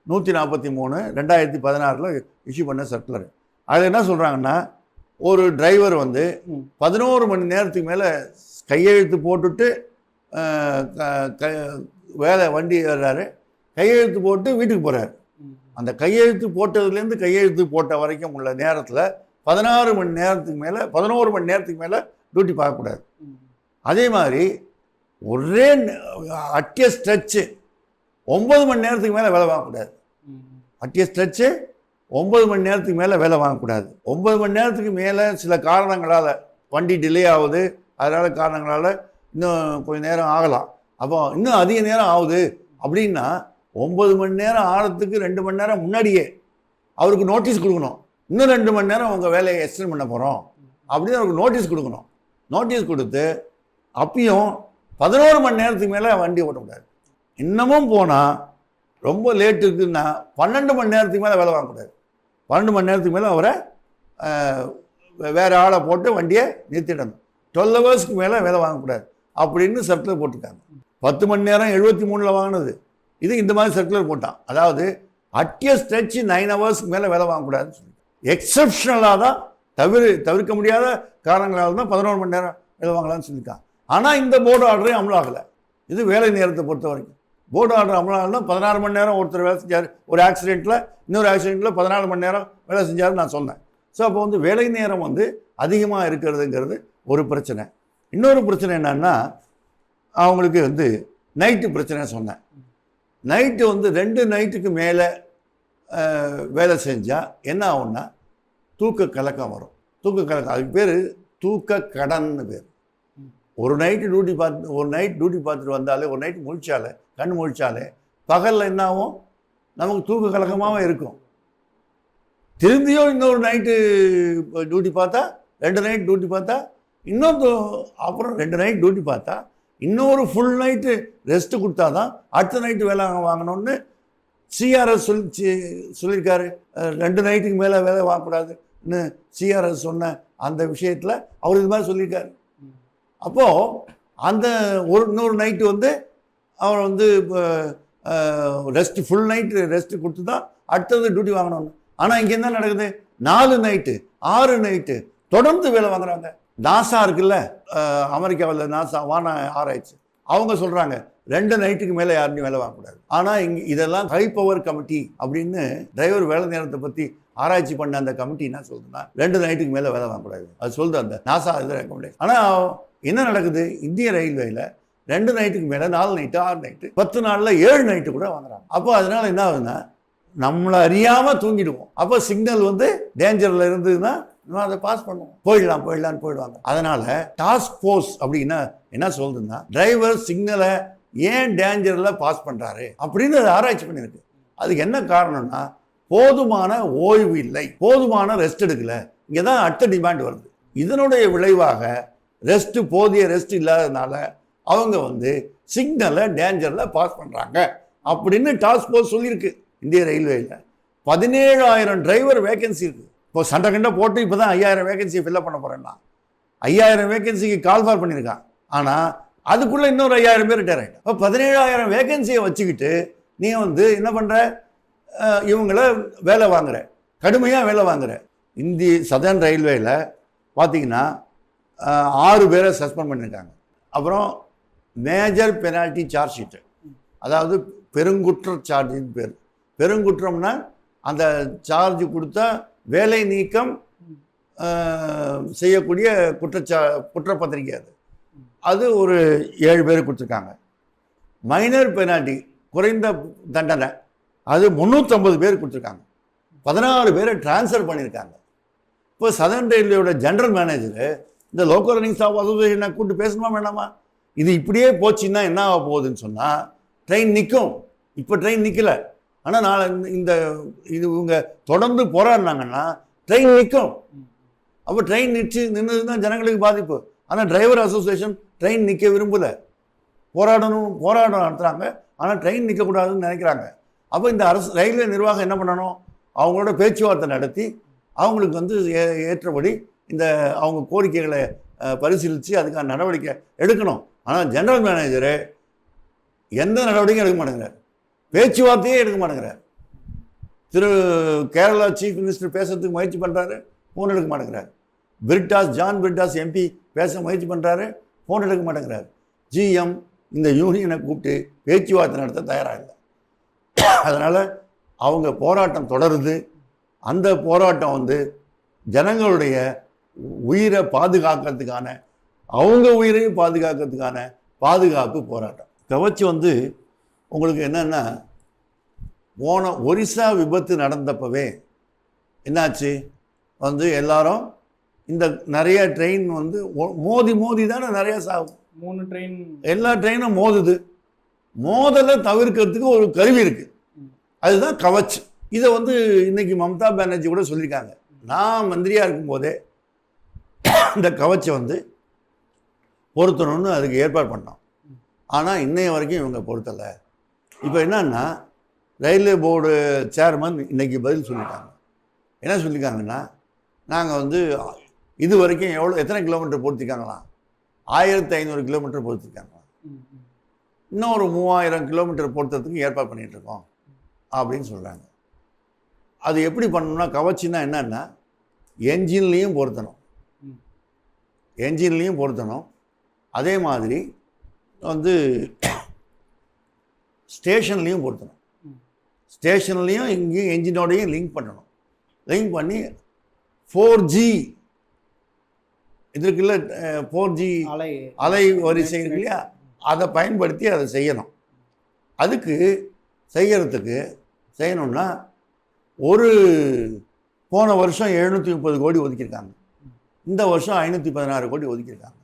143 2016 இஷ்யூ பண்ண சர்க்குலர். அதில் என்ன சொல்கிறாங்கன்னா, ஒரு டிரைவர் வந்து 11 மணி நேரத்துக்கு மேலே கையெழுத்து போட்டுட்டு வண்டி ஏறுறாரு, கையெழுத்து போட்டு வீட்டுக்கு போகிறாரு. அந்த கையெழுத்து போட்டதுலேருந்து கையெழுத்து போட்ட வரைக்கும் உள்ள நேரத்தில் 11 மணி நேரத்துக்கு மேலே டியூட்டி பார்க்கக்கூடாது. அதே மாதிரி ஒரே அட்டிய ஸ்ட்ரெச்சு 9 மணி நேரத்துக்கு மேலே வேலை வாங்கக்கூடாது. அட்டிய ஸ்ட்ரெச்சு 9 மணி நேரத்துக்கு மேலே வேலை வாங்கக்கூடாது. 9 மணி நேரத்துக்கு மேலே சில காரணங்களால் வண்டி டிலே ஆகுது, அதனால் காரணங்களால் இன்னும் கொஞ்சம் நேரம் ஆகலாம். அப்போ இன்னும் அதிக நேரம் ஆகுது அப்படின்னா 9 மணி நேரம் ஆகிறதுக்கு 2 மணி நேரம் முன்னாடியே அவருக்கு நோட்டீஸ் கொடுக்கணும். இன்னும் 2 மணி நேரம் உங்கள் வேலையை எக்ஸ்டெண்ட் பண்ண போகிறோம் அப்படின்னு அவருக்கு நோட்டீஸ் கொடுக்கணும். நோட்டீஸ் கொடுத்து அப்பயும் 11 மணி நேரத்துக்கு மேலே வண்டி ஓட்டக்கூடாது. இன்னமும் போனால் ரொம்ப லேட்டு இருக்குன்னா 12 மணி நேரத்துக்கு மேலே வேலை வாங்கக்கூடாது. 12 மணி நேரத்துக்கு மேலே அவரை வேறு ஆளை போட்டு வண்டியை நிறுத்திடணும். 12 ஹவர்ஸ்க்கு மேலே வேலை வாங்கக்கூடாது அப்படின்னு சர்க்குலர் போட்டிருக்காங்க. 10 மணி நேரம் 73 வாங்கினது இது இந்த மாதிரி சர்க்குலர் போட்டான். அதாவது அட்டிய ஸ்ட்ரெச் 9 ஹவர்ஸ்க்கு மேலே வேலை வாங்கக்கூடாதுன்னு சொல்லி எக்ஸப்ஷனலாக தான் தவிர்க்க முடியாத காரணங்களால் தான் 11 மணி நேரம் வேலை வாங்கலாம்னு சொல்லியிருக்காங்க. ஆனால் இந்த போர்டு ஆர்டரே அமலாகலை. இது வேலை நேரத்தை பொறுத்த வரைக்கும் போர்டு ஆர்டர் அமலாகலாம். 16 மணி நேரம் ஒருத்தர் வேலை செஞ்சார், ஒரு ஆக்சிடெண்ட்டில் இன்னொரு ஆக்சிடெண்ட்டில் 14 மணி நேரம் வேலை செஞ்சாருன்னு நான் சொன்னேன். ஸோ அப்போ வேலை நேரம் அதிகமாக இருக்கிறதுங்கிறது ஒரு பிரச்சனை. இன்னொரு பிரச்சனை என்னன்னா அவங்களுக்கு நைட்டு பிரச்சனை சொன்னேன். நைட்டு 2 நைட்டுக்கு மேலே வேலை செஞ்சால் என்ன ஆகும்னா தூக்க கலக்கம் வரும். தூக்க கலக்கம் அதுக்கு பேர் தூக்க கடன்னு பேர். ஒரு நைட் டியூட்டி பார்த்துட்டு வந்தாலே, ஒரு நைட்டு முழிச்சாலே, கண் முழிச்சாலே பகலில் என்ன ஆகும், நமக்கு தூக்க கலக்கமாகவே இருக்கும். திரும்பியும் இன்னொரு நைட்டு டியூட்டி பார்த்தா, 2 நைட் டியூட்டி பார்த்தா, அப்புறம் 2 நைட் டியூட்டி பார்த்தா இன்னொரு ஃபுல் நைட்டு ரெஸ்ட்டு கொடுத்தா தான் அடுத்த நைட்டு வேலை வாங்கணும்னு சிஆர்எஸ் சொல்லியிருக்காரு. 2 நைட்டுக்கு மேலே வேலை வாங்கக்கூடாதுன்னு சிஆர்எஸ் சொன்ன அந்த விஷயத்தில் அவர் இது மாதிரி சொல்லியிருக்காரு. அப்போது அந்த இன்னொரு நைட்டு அவர் ரெஸ்ட்டு ஃபுல் நைட்டு ரெஸ்ட்டு கொடுத்து தான் அடுத்தது டியூட்டி வாங்கணும்னு. ஆனால் இங்கே என்ன நடக்குது, 4 நைட்டு 6 நைட்டு தொடர்ந்து வேலை வாங்குறாங்க. நாசா இருக்குல்ல, அமெரிக்காவில் நாசா வான ஆராய்ச்சி, அவங்க சொல்கிறாங்க 2 நைட்டுக்கு மேலே யாருமே வேலை வாங்கக்கூடாது. ஆனால் இதெல்லாம் ஹை பவர் கமிட்டி அப்படின்னு டிரைவர் வேலை நேரத்தை பற்றி ஆராய்ச்சி பண்ண அந்த கமிட்டி என்ன சொல்லுதுன்னா 2 நைட்டுக்கு மேலே வேலை வாங்கக்கூடாது. அது சொல்லுது அந்த நாசா இது ரெக்கமெண்டேஷன். ஆனால் என்ன நடக்குது, இந்திய ரயில்வேயில் 2 நைட்டுக்கு மேலே 4 நைட்டு 6 நைட்டு 10 நாளில் 7 நைட்டு கூட வாங்குறாங்க. அப்போ அதனால என்ன ஆகுதுன்னா நம்மளை அறியாமல் தூங்கிடுவோம். அப்போ சிக்னல் டேஞ்சரில் இருந்ததுன்னா நம்ம அதை பாஸ் பண்ணுவோம், போயிடலான்னு போயிடுவாங்க. அதனால டாஸ்க் ஃபோர்ஸ் அப்படின்னா என்ன சொல்றதுன்னா டிரைவர் சிக்னலை ஏன் டேஞ்சரில் பாஸ் பண்ணுறாரு அப்படின்னு அதை ஆராய்ச்சி பண்ணியிருக்கு. அதுக்கு என்ன காரணம்னா போதுமான ஓய்வு இல்லை, போதுமான ரெஸ்ட் எடுக்கல. இங்கே தான் அடுத்த டிமாண்ட் வருது. இதனுடைய விளைவாக போதிய ரெஸ்ட் இல்லாததுனால அவங்க சிக்னலை டேஞ்சரில் பாஸ் பண்ணுறாங்க அப்படின்னு டாஸ்க் ஃபோர்ஸ் சொல்லியிருக்கு. இந்திய ரயில்வேயில் 17,000 டிரைவர் வேகன்சி இருக்குது. இப்போ சண்டை கண்டை போட்டு இப்போ தான் 5,000 வேகன்சியை ஃபில்லப் பண்ண போகிறேன்னா 5,000 வேகன்சிக்கு கால் ஃபார் பண்ணியிருக்கான். ஆனால் அதுக்குள்ளே இன்னொரு 5,000 பேர் ரிட்டையர் ஆகிட்டான். இப்போ 17,000 வேகன்சியை வச்சுக்கிட்டு நீ என்ன பண்ணுற, இவங்கள வேலை வாங்குற, கடுமையாக வேலை வாங்குற. இந்திய சதர்ன் ரயில்வேயில் பார்த்தீங்கன்னா 6 பேரை சஸ்பெண்ட் பண்ணியிருக்காங்க. அப்புறம் மேஜர் பெனால்ட்டி சார்ஜ் ஷீட்டு, அதாவது பெருங்குற்ற சார்ஜின்னு பேர். பெருங்குற்றம்னா அந்த சார்ஜ் கொடுத்தா வேலை நீக்கம் செய்யக்கூடிய குற்றப்பத்திரிக்கை. அது ஒரு 7 பேர் கொடுத்துருக்காங்க. மைனர் பெனால்ட்டி குறைந்த தண்டனை அது 350 பேர் கொடுத்துருக்காங்க. 14 பேரை டிரான்ஸ்ஃபர் பண்ணியிருக்காங்க. இப்போ சதர்ன் ரயில்வேயோட ஜெனரல் மேனேஜரு இந்த லோக்கல் ரன்னிங் ஸ்டாஃப் அசோசியேஷனை கூப்பிட்டு பேசணுமா வேண்டாமா, இது இப்படியே போச்சுன்னா என்ன ஆக போகுதுன்னு சொன்னால் ட்ரெயின் நிற்கும். இப்போ ட்ரெயின் நிற்கலை, ஆனால் நாளை இவங்க தொடர்ந்து போராடினாங்கன்னா ட்ரெயின் நிற்கும். அப்போ ட்ரெயின் நின்றுதுன்னா ஜனங்களுக்கு பாதிப்பு. ஆனால் டிரைவர் அசோசியேஷன் ட்ரெயின் நிற்க விரும்பலை, போராட்டம் நடத்துகிறாங்க. ஆனால் ட்ரெயின் நிற்கக்கூடாதுன்னு நினைக்கிறாங்க. அப்போ இந்த ரயில்வே நிர்வாகம் என்ன பண்ணணும், அவங்களோட பேச்சுவார்த்தை நடத்தி அவங்களுக்கு ஏற்றபடி இந்த அவங்க கோரிக்கைகளை பரிசீலித்து அதுக்கான நடவடிக்கை எடுக்கணும். ஆனால் ஜெனரல் மேனேஜரு எந்த நடவடிக்கையும் எடுக்க மாட்டேங்கிறார், பேச்சுவார்த்தையே எடுக்க மாட்டேங்கிறார். கேரளா சீஃப் மினிஸ்டர் பேசுறதுக்கு முயற்சி பண்ணுறாரு, ஃபோன் எடுக்க மாட்டேங்கிறார். ஜான் பிரிட்டாஸ் எம்பி பேச முயற்சி பண்ணுறாரு, ஃபோன் எடுக்க மாட்டேங்கிறார். ஜிஎம் இந்த யூனியனை கூப்பிட்டு பேச்சுவார்த்தை நடத்த தயாராக இல்லை. அதனால் அவங்க போராட்டம் தொடருது. அந்த போராட்டம் ஜனங்களுடைய உயிரை பாதுகாக்கிறதுக்கான அவங்க உயிரையும் பாதுகாக்கிறதுக்கான பாதுகாப்பு போராட்டம். கவச் வந்து உங்களுக்கு என்னென்னா, போன ஒரிசா விபத்து நடந்தப்பவே என்னாச்சு, வந்து எல்லாரும் இந்த நிறைய ட்ரெயின் வந்து மோதி மோதி தானே நிறையா சாகும். 3 ட்ரெயின், எல்லா ட்ரெயினும் மோதுது. மோதலை தவிர்க்கிறதுக்கு ஒரு கருவி இருக்குது, அதுதான் கவச். இதை வந்து இன்னைக்கு மம்தா பானர்ஜி கூட சொல்லியிருக்காங்க. நான் மந்திரியாக இருக்கும்போதே இந்த கவச்சை வந்து பொருத்தணும்னு அதுக்கு ஏற்பாடு பண்ணோம். ஆனால் இன்னைய வரைக்கும் இவங்க பொருத்தலை. இப்போ என்னன்னா, ரயில்வே போர்டு சேர்மன் இன்னைக்கு பதில் சொல்லிட்டாங்க. என்ன சொல்லியிருக்காங்கன்னா, நாங்கள் வந்து இது வரைக்கும் எத்தனை கிலோமீட்டர் பொருத்திருக்காங்களாம், 1500 கிலோமீட்டர் பொருத்திருக்காங்களாம். இன்னும் ஒரு 3000 கிலோமீட்டர் பொருத்தத்துக்கு ஏற்பாடு பண்ணிகிட்ருக்கோம் அப்படின்னு சொல்கிறாங்க. அது எப்படி பண்ணணும்னா, கவச்சின்னா என்னன்னா, என்ஜின்லேயும் பொருத்தணும், அதே மாதிரி வந்து ஸ்டேஷன்லேயும் பொருத்தணும். ஸ்டேஷன்லேயும் இங்கேயும் என்ஜினோடையும் லிங்க் பண்ணி 4G இதுக்குள்ள 4G அலை வரிசை இருக்கு இல்லையா, அதை பயன்படுத்தி அதை செய்யணும். அதுக்கு செய்யணும்னா போன வருஷம் 730 கோடி ஒதுக்கியிருக்காங்க, இந்த வருஷம் 516 கோடி ஒதுக்கியிருக்காங்க.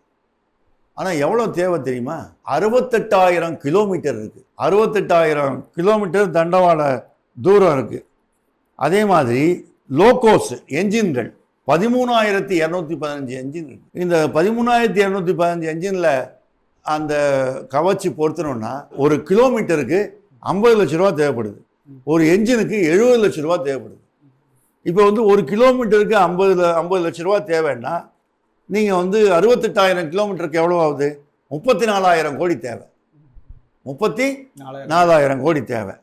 ஆனால் எவ்வளோ தேவை தெரியுமா? 68,000 கிலோமீட்டர் இருக்குது. 68,000 கிலோமீட்டர் தண்டவாள தூரம் இருக்குது. அதே மாதிரி லோகோஸ் என்ஜின்கள் 13,215 என்ஜின் இருக்குது. இந்த 13,215 என்ஜினில் அந்த கவச்சு பொருத்தணும்னா ஒரு கிலோமீட்டருக்கு 50 லட்ச ரூபா தேவைப்படுது, ஒரு என்ஜினுக்கு 70 லட்ச ரூபா தேவைப்படுது. இப்போ வந்து ஒரு கிலோமீட்டருக்கு 50 லட்ச ரூபா தேவைன்னா நீங்கள் வந்து 68,000 கிலோமீட்டருக்கு எவ்வளோ ஆகுது? 34,000 கோடி தேவை. 34,000 கோடி தேவை.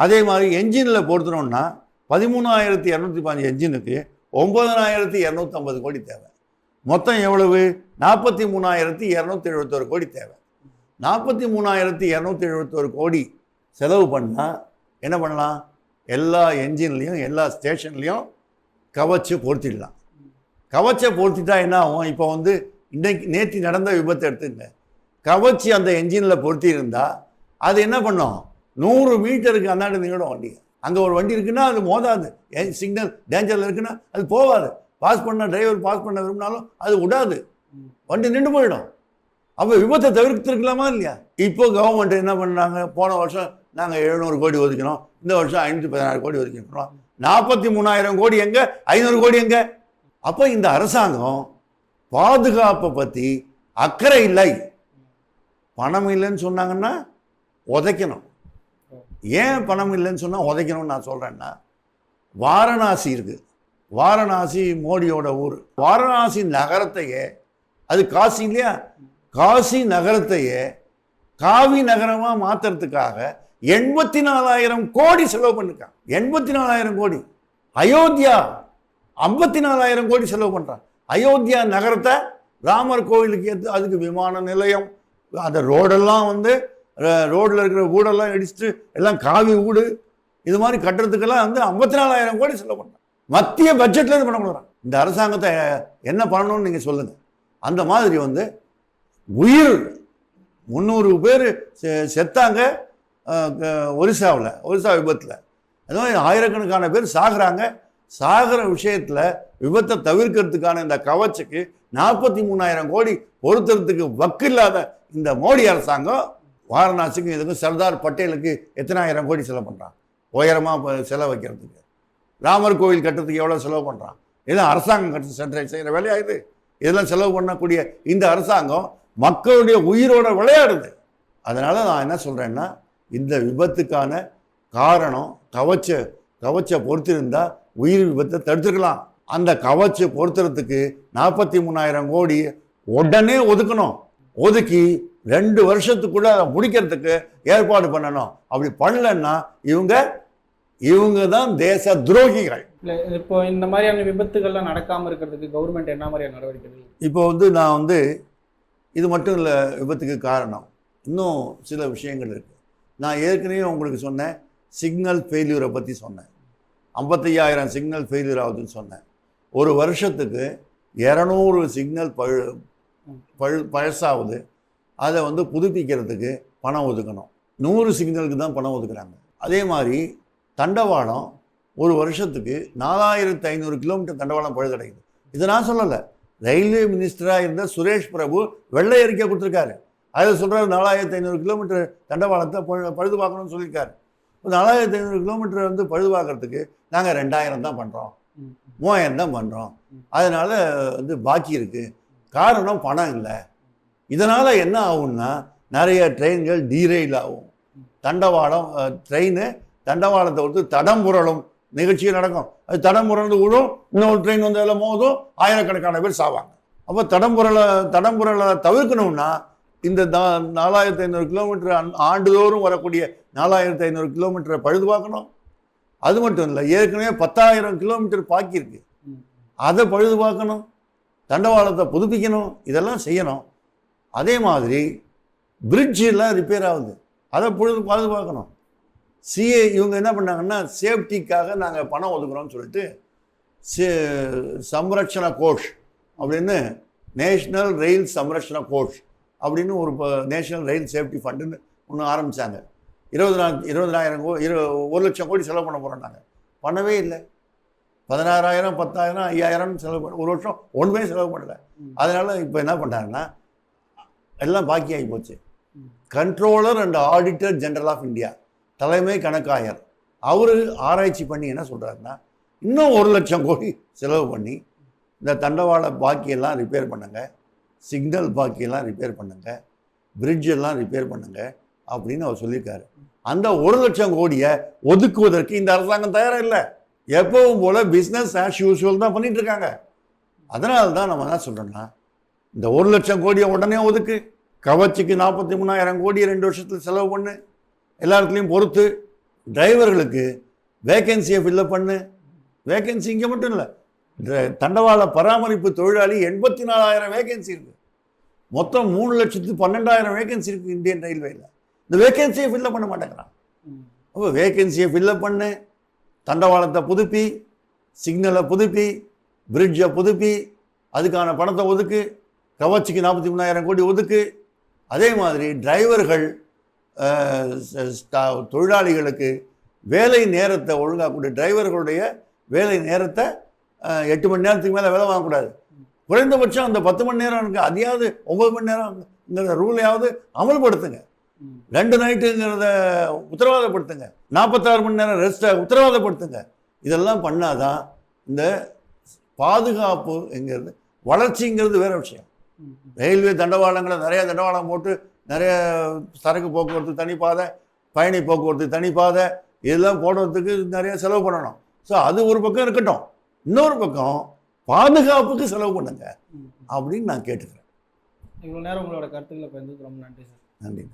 அதே மாதிரி என்ஜினில் பொருத்தணும்னா 13,215 என்ஜினுக்கு 9,250 கோடி தேவை. மொத்தம் எவ்வளவு? 43,271 கோடி தேவை. 43,271 கோடி செலவு பண்ணால் என்ன பண்ணலாம்? எல்லா என்ஜின்லேயும் எல்லா ஸ்டேஷன்லேயும் கவச்சு பொருத்திடலாம். கவச்சை பொருத்திட்டா என்ன ஆகும்? இப்போ வந்து நேற்று நடந்த விபத்தை எடுத்துங்க, கவச்சு அந்த என்ஜினில் பொருத்தி இருந்தால் அது என்ன பண்ணும்? 100 மீட்டருக்கு அந்தாண்டு நின்றுடும் வண்டி. அங்கே ஒரு வண்டி இருக்குன்னா அது மோதாது, சிக்னல் டேஞ்சரில் இருக்குன்னா அது போகாது. டிரைவர் பாஸ் பண்ண விரும்பினாலும் அது விடாது, வண்டி நின்று போயிடும். அப்போ விபத்தை தவிர்த்துருக்கலாமா இல்லையா? இப்போ கவர்மெண்ட் என்ன பண்ணுறாங்க? போன வருஷம் நாங்கள் 700 கோடி ஒதுக்கணும், இந்த வருஷம் 516 கோடி ஒதுக்கிக்கிறோம். 43,000 கோடி எங்கே? 500 கோடி எங்கே? அப்போ இந்த அரசாங்கம் பாதுகாப்பை பற்றி அக்கறை இல்லை. பணம் இல்லைன்னு சொன்னாங்கன்னா உதைக்கணும். ஏன் பணம் இல்லைன்னு சொன்னால் உதைக்கணும்னு நான் சொல்கிறேன்னா, வாரணாசி இருக்குது, வாரணாசி மோடியோட ஊர். வாரணாசி நகரத்தையே, அது காசி இல்லையா, காசி நகரத்தையே காவி நகரமாக மாற்றுறதுக்காக 84,000 கோடி செலவு பண்ணிருக்காங்க. 84,000 கோடி. அயோத்தியா 54,000 கோடி செலவு பண்ணுறாங்க. அயோத்தியா நகரத்தை ராமர் கோவிலுக்கு ஏற்று அதுக்கு விமான நிலையம், அந்த ரோடெல்லாம் வந்து ரோடில் இருக்கிற வீடெல்லாம் இடிச்சுட்டு எல்லாம் காவி வீடு இது மாதிரி கட்டுறதுக்கெல்லாம் வந்து 54,000 கோடி செலவு பண்ணுறாங்க. மத்திய பட்ஜெட்டில் இது பண்ண முடியும். இந்த அரசாங்கத்தை என்ன பண்ணணும்னு நீங்கள் சொல்லுங்கள். அந்த மாதிரி வந்து உயிர் 300 பேர் செத்தாங்க ஒரிசா விபத்தில். அது மாதிரி ஆயிரக்கணக்கான பேர் சாகிற விஷயத்தில் விபத்தை தவிர்க்கிறதுக்கான இந்த கவச்சுக்கு 43,000 கோடி பொருத்துறதுக்கு வக்கில்லாத இந்த மோடி அரசாங்கம் வாரணாசிக்கும் இதுக்கும் சர்தார் பட்டேலுக்கு எத்தனை ஆயிரம் கோடி செலவு பண்ணுறான், உயரமாக செலவு வைக்கிறதுக்கு. ராமர் கோவில் கட்டுறதுக்கு எவ்வளோ செலவு பண்ணுறான். இதெல்லாம் அரசாங்கம் செய்கிற வேலையாகுது. இதெல்லாம் செலவு பண்ணக்கூடிய இந்த அரசாங்கம் மக்களுடைய உயிரோட விளையாடுது. அதனால் நான் என்ன சொல்கிறேன்னா, இந்த விபத்துக்கான காரணம் கவச்சை பொறுத்திருந்தால் உயிர் விபத்தை தடுத்துக்கலாம். அந்த கவச்சை பொறுத்துறதுக்கு 43,000 கோடி உடனே ஒதுக்கணும். ஒதுக்கி 2 வருஷத்துக்குள்ள முடிக்கிறதுக்கு ஏற்பாடு பண்ணணும். அப்படி பண்ணலன்னா இவங்க தான் தேச துரோகிகள். இப்போ இந்த மாதிரியான விபத்துகள்லாம் நடக்காமல் இருக்கிறதுக்கு கவர்மெண்ட் என்ன மாதிரியான நடவடிக்கைகள்? இப்போ நான் இது மட்டும் இல்லை விபத்துக்கு காரணம், இன்னும் சில விஷயங்கள் இருக்குது. நான் ஏற்கனவே உங்களுக்கு சொன்னேன், சிக்னல் ஃபெயில்யூரை பற்றி சொன்னேன். 55,000 சிக்னல் ஃபெயில்யூர் ஆகுதுன்னு சொன்னேன். ஒரு வருஷத்துக்கு 200 சிக்னல் பழசாகுது, அதை வந்து புதுப்பிக்கிறதுக்கு பணம் ஒதுக்கணும். 100 சிக்னலுக்கு தான் பணம் ஒதுக்குறாங்க. அதே மாதிரி தண்டவாளம் ஒரு வருஷத்துக்கு 4500 கிலோமீட்டர் தண்டவாளம் பழுதடைக்குது. இதை நான் சொல்லலை, ரயில்வே மினிஸ்டராக இருந்த சுரேஷ் பிரபு வெள்ளை அறிக்கை கொடுத்துருக்காரு. அதில் சொல்கிறார் 4500 கிலோமீட்டர் தண்டவாளத்தை பழுது பார்க்கணும்னு சொல்லியிருக்காரு. 4500 கிலோமீட்டர் வந்து பழுது பார்க்கறதுக்கு நாங்கள் 2000 தான் பண்ணுறோம், 3000 தான் பண்ணுறோம், அதனால் வந்து பாக்கி இருக்குது. காரணம் பணம் இல்லை. இதனால் என்ன ஆகும்னா நிறைய ட்ரெயின்கள் டீரெயில் ஆகும். தண்டவாளம் ட்ரெயின் தண்டவாளத்தை வந்து தடம் புரளும் நிகழ்ச்சி நடக்கும். அது தடம் புரண்டு விழும், இன்னொரு ட்ரெயின் வந்து அதில் மோதும், ஆயிரக்கணக்கான பேர் சாவாங்க. அப்போ தடம் புரளை தவிர்க்கணும்னா இந்த 4500 கிலோமீட்டர் ஆண்டுதோறும் வரக்கூடிய 4500 கிலோமீட்டரை பழுது பார்க்கணும். அது மட்டும் இல்லை, ஏற்கனவே 10,000 கிலோமீட்டர் பாக்கி இருக்கு, அதை பழுது பார்க்கணும், தண்டவாளத்தை புதுப்பிக்கணும், இதெல்லாம் செய்யணும். அதே மாதிரி பிரிட்ஜ் எல்லாம் ரிப்பேர் ஆகுது, அதை பாதுகாக்கணும். சிஏ இவங்க என்ன பண்ணாங்கன்னா சேஃப்டிக்காக நாங்கள் பணம் ஒதுக்குறோம்னு சொல்லிட்டு சம்ரக்ஷண கோஷ் அப்படின்னு நேஷ்னல் ரயில் சம்ரக்ஷண கோஷ் அப்படின்னு ஒரு நேஷ்னல் ரயில் சேஃப்டி ஃபண்டுன்னு ஒன்று ஆரம்பித்தாங்க. 20,000 1 லட்சம் கோடி செலவு பண்ண போகிறோம். நாங்கள் பண்ணவே இல்லை. 16,000 10,000 5,000 செலவு பண்ண ஒரு வருஷம் ஒன்றுமே செலவு பண்ணலை. அதனால் இப்போ என்ன பண்ணுறாங்கன்னா எல்லாம் பாக்கி ஆகி போச்சு. Controller and auditor general of India, தலைமை கணக்காயர், அவர் ஆராய்ச்சி பண்ணி என்ன சொல்கிறாருன்னா இன்னும் 1 லட்சம் கோடி செலவு பண்ணி இந்த தண்டவாள பாக்கியெல்லாம் ரிப்பேர் பண்ணுங்க, சிக்னல் பாக்கியெல்லாம் ரிப்பேர் பண்ணுங்க, பிரிட்ஜ் எல்லாம் ரிப்பேர் பண்ணுங்க அப்படின்னு அவர் சொல்லியிருக்காரு. அந்த 1 லட்சம் கோடியை ஒதுக்குவதற்கு இந்த அரசாங்கம் தயாராக இல்லை. எப்பவும் போல பிஸ்னஸ் ஆஸ் யூஸ்வல் தான் பண்ணிட்டு இருக்காங்க. அதனால தான் நம்ம என்ன சொல்கிறோம்னா இந்த 1 லட்சம் கோடியை உடனே ஒதுக்கு, கவச்சுக்கு 43,000 கோடி 2 வருஷத்தில் செலவு பண்ணு, எல்லா இடத்துலையும் பொறுத்து, டிரைவர்களுக்கு வேக்கன்சியை ஃபில்லப் பண்ணு. வேக்கன்சி இங்கே மட்டும் இல்லை, தண்டவாள பராமரிப்பு தொழிலாளி 84,000 வேக்கன்சி இருக்குது. மொத்தம் 3,12,000 வேக்கன்சி இருக்குது இந்தியன் ரயில்வேயில். இந்த வேக்கன்சியை ஃபில்லப் பண்ண மாட்டேங்கிறான். அப்போ வேக்கன்சியை ஃபில்லப் பண்ணு, தண்டவாளத்தை புதுப்பி, சிக்னலை புதுப்பி, பிரிட்ஜை புதுப்பி, அதுக்கான பணத்தை ஒதுக்கு, கவச்சுக்கு 43,000 கோடி ஒதுக்கு. அதே மாதிரி டிரைவர்கள் தொழிலாளிகளுக்கு வேலை நேரத்தை ஒழுங்காக கொடு. டிரைவர்களுடைய வேலை நேரத்தை 8 மணி நேரத்துக்கு மேலே வேலை வாங்கக்கூடாது. குறைந்தபட்சம் அந்த 10 மணி நேரம் இருக்குது, அதையாவது 9 மணி நேரம்ங்கிற ரூலையாவது அமல்படுத்துங்க. 2 நைட்டுங்கிறத உத்தரவாதப்படுத்துங்க. 46 மணி நேரம் ரெஸ்ட்டை உத்தரவாதப்படுத்துங்க. இதெல்லாம் பண்ணாதான் இந்த பாதுகாப்புங்கிறது, வளர்ச்சிங்கிறது வேற விஷயம். ரயில்வே தண்டவாளங்களை நிறைய தண்டவாளம் போட்டு நிறைய சரக்கு போக்குவரத்து தனிப்பாதை, பயணி போக்குவரத்து தனிப்பாதை, இதெல்லாம் போடுறதுக்கு நிறைய செலவு பண்ணணும். ஸோ அது ஒரு பக்கம் இருக்கட்டும், இன்னொரு பக்கம் பாதுகாப்புக்கு செலவு பண்ணுங்க அப்படின்னு நான் கேட்டுக்கிறேன். இவ்வளோ நேரம் உங்களோட கருத்துக்களை பகிர்ந்ததுக்கு ரொம்ப நன்றி சார். நன்றி.